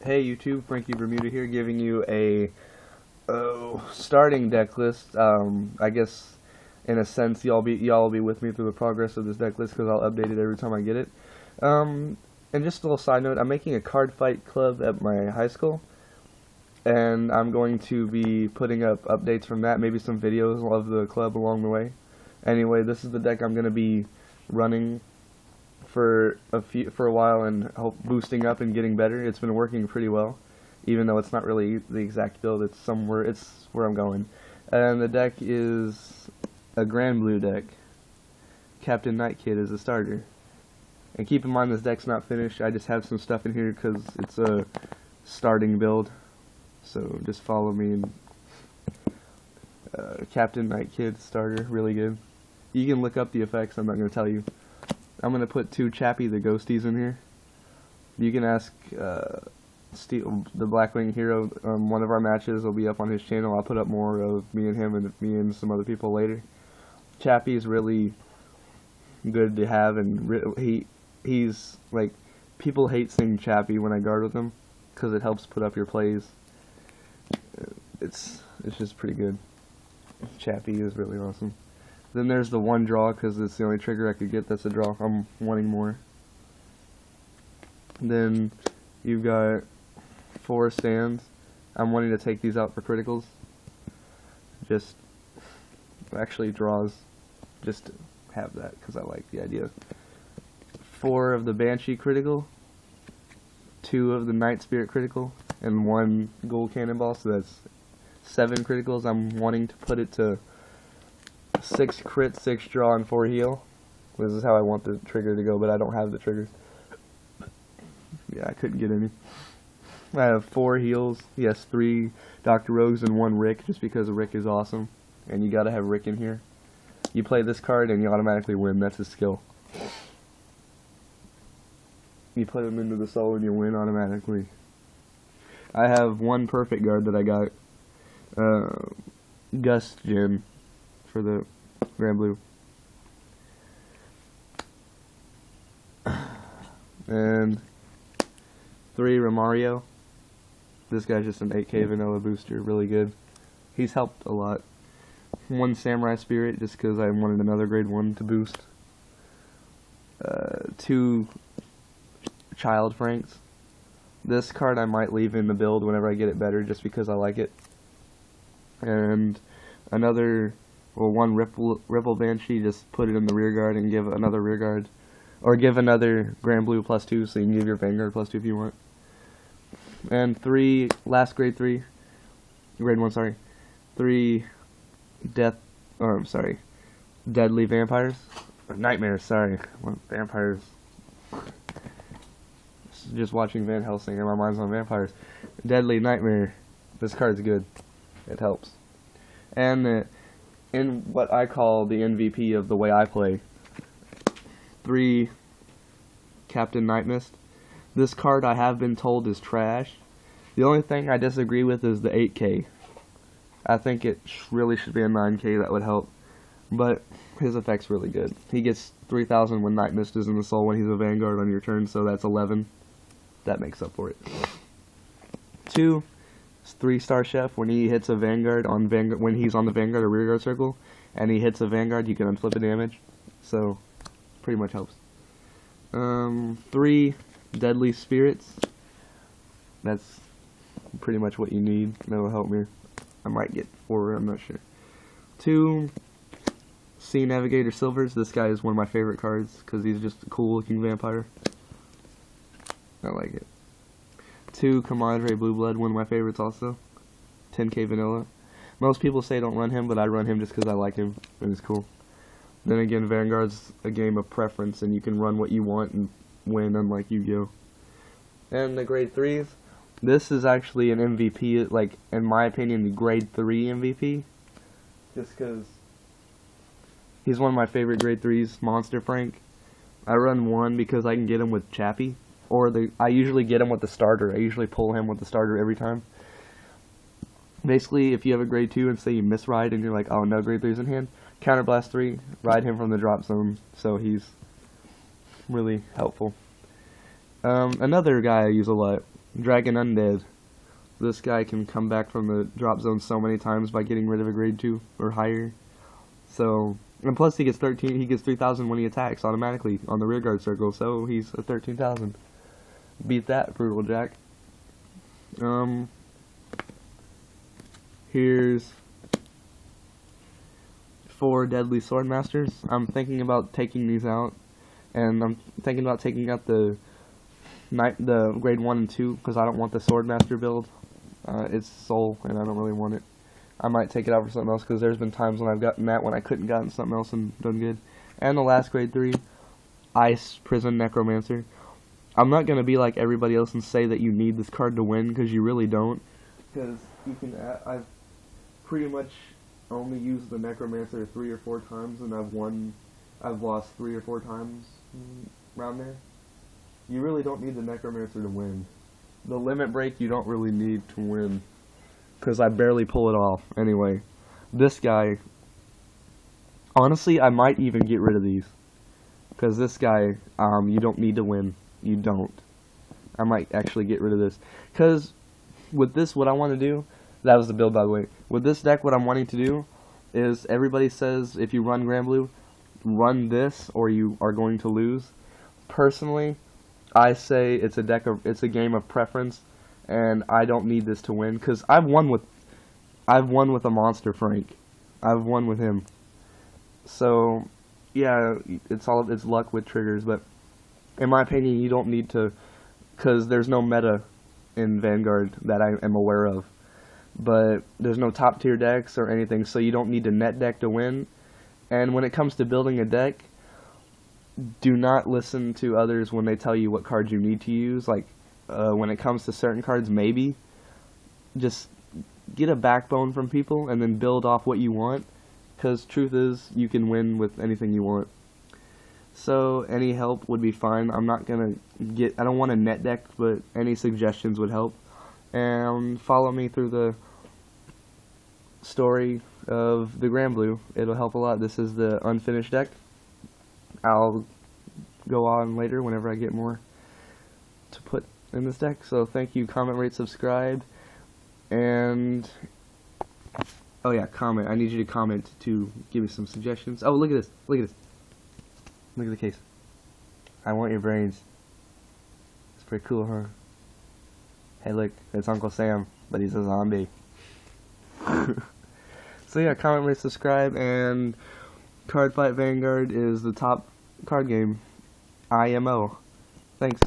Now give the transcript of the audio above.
Hey YouTube, Frankie Bermuda here, giving you a starting deck list. I guess in a sense y'all will be with me through the progress of this deck list because I'll update it every time I get it. And just a little side note, I'm making a card fight club at my high school, and I'm going to be putting up updates from that, maybe some videos of the club along the way. Anyway, this is the deck I'm going to be running for a while and boosting up and getting better. It's been working pretty well, even though it's not really the exact build. It's where I'm going. And the deck is a Granblue deck. Captain Nightkid is a starter. And keep in mind this deck's not finished. I just have some stuff in here because it's a starting build. So just follow me. And Captain Nightkid starter, really good. You can look up the effects. I'm not going to tell you. I'm going to put 2 Chappie the Ghosties in here. You can ask Steve, the Blackwing Hero. One of our matches will be up on his channel. I'll put up more of me and him and me and some other people later. Chappie is really good to have, and he's like, people hate seeing Chappie when I guard with him because it helps put up your plays. It's just pretty good. Chappie is really awesome. Then there's the one draw, because it's the only trigger I could get that's a draw. I'm wanting more. Then you've got 4 stands. I'm wanting to take these out for criticals. Just actually draws. Just to have that, because I like the idea. 4 of the Banshee critical. 2 of the Night Spirit critical. And 1 gold cannonball, so that's 7 criticals. I'm wanting to put it to 6 crit, 6 draw, and 4 heal. This is how I want the trigger to go, but I don't have the triggers. Yeah, I couldn't get any. I have 4 heals. Yes, 3 Dr. Rogues and 1 Rick, just because Rick is awesome. And you gotta have Rick in here. You play this card and you automatically win. That's his skill. You put him into the soul and you win automatically. I have 1 perfect guard that I got. Gust Gem for the Granblue. And 3 Romario. This guy's just an 8k vanilla booster, really good. He's helped a lot. 1 Samurai Spirit, just because I wanted another grade 1 to boost. 2 Child Franks. This card I might leave in the build whenever I get it better, just because I like it. And another, well, 1 Ripple Banshee, just put it in the rear guard and give another rear guard. Or give another Granblue +2, so you can give your Vanguard +2 if you want. And 3, last grade 1, sorry. 3 Deadly Vampires. Nightmares, sorry. Vampires. Just watching Van Helsing and my mind's on vampires. Deadly Nightmare. This card's good. It helps. And in what I call the MVP of the way I play, 3 Captain Nightmist. This card I have been told is trash. The only thing I disagree with is the 8k. I think it really should be a 9k, that would help. But his effect's really good. He gets 3,000 when Nightmist is in the soul when he's a Vanguard on your turn, so that's 11. That makes up for it. 2 3-star Chef. When he hits a Vanguard on when he's on the Vanguard or rearguard circle, and he hits a Vanguard, you can unflip a damage. So pretty much helps. 3 Deadly Spirits. That's pretty much what you need. That'll help me. I might get 4. I'm not sure. 2 Sea Navigator Silvers. This guy is one of my favorite cards because he's just a cool looking vampire. I like it. 2 Commodore Blue Blood, one of my favorites also. 10k vanilla. Most people say don't run him, but I run him just because I like him and he's cool. Then again, Vanguard's a game of preference, and you can run what you want and win, unlike Yu-Gi-Oh! And the grade 3s. This is actually an MVP, like, in my opinion, the grade 3 MVP. Just because he's one of my favorite grade 3s, Monster Frank. I run 1 because I can get him with Chappie. Or I usually get him with the starter. I usually pull him with the starter every time. Basically, if you have a grade 2 and say you misride and you're like, oh no, grade 3's in hand, Counterblast 3, ride him from the drop zone, so he's really helpful. Another guy I use a lot, Dragon Undead. This guy can come back from the drop zone so many times by getting rid of a grade 2 or higher. So, and plus he gets 3,000 when he attacks automatically on the rear guard circle, so he's a 13,000. Beat that, Brutal Jack. Here's 4 Deadly Swordmasters. I'm thinking about taking these out, and I'm thinking about taking out the grade 1 and 2, because I don't want the Swordmaster build. It's soul, and I don't really want it. I might take it out for something else, because there's been times when I've gotten that when I couldn't gotten something else and done good. And the last grade 3, Ice Prison Necromancer. I'm not going to be like everybody else and say that you need this card to win, because you really don't. Because you can, I've pretty much only used the Necromancer 3 or 4 times, and I've lost 3 or 4 times around there. You really don't need the Necromancer to win. The Limit Break you don't really need to win, because I barely pull it off. Anyway, this guy, honestly, I might even get rid of these, because this guy, you don't need to win. You don't. I might actually get rid of this, because with this, what I want to do, that was the build, by the way. With this deck, what I'm wanting to do is, everybody says if you run Granblue, run this or you are going to lose. Personally, I say it's a game of preference, and I don't need this to win, because I've won with a monster Frank. I've won with him. So yeah, it's luck with triggers, but in my opinion, you don't need to, because there's no meta in Vanguard that I am aware of. But there's no top tier decks or anything, so you don't need to net deck to win. And when it comes to building a deck, do not listen to others when they tell you what cards you need to use. Like, when it comes to certain cards, maybe. Just get a backbone from people and then build off what you want. Because truth is, you can win with anything you want. So, any help would be fine. I don't want to net deck, but any suggestions would help. And follow me through the story of the Granblue. It'll help a lot. This is the unfinished deck. I'll go on later whenever I get more to put in this deck. So thank you, comment, rate, subscribe, and oh yeah, comment. I need you to comment to give me some suggestions. Oh, look at this. Look at this. Look at the case. I want your brains. It's pretty cool, huh? Hey look, it's Uncle Sam, but he's a zombie. So yeah, comment, rate, subscribe, and Cardfight Vanguard is the top card game. IMO. Thanks.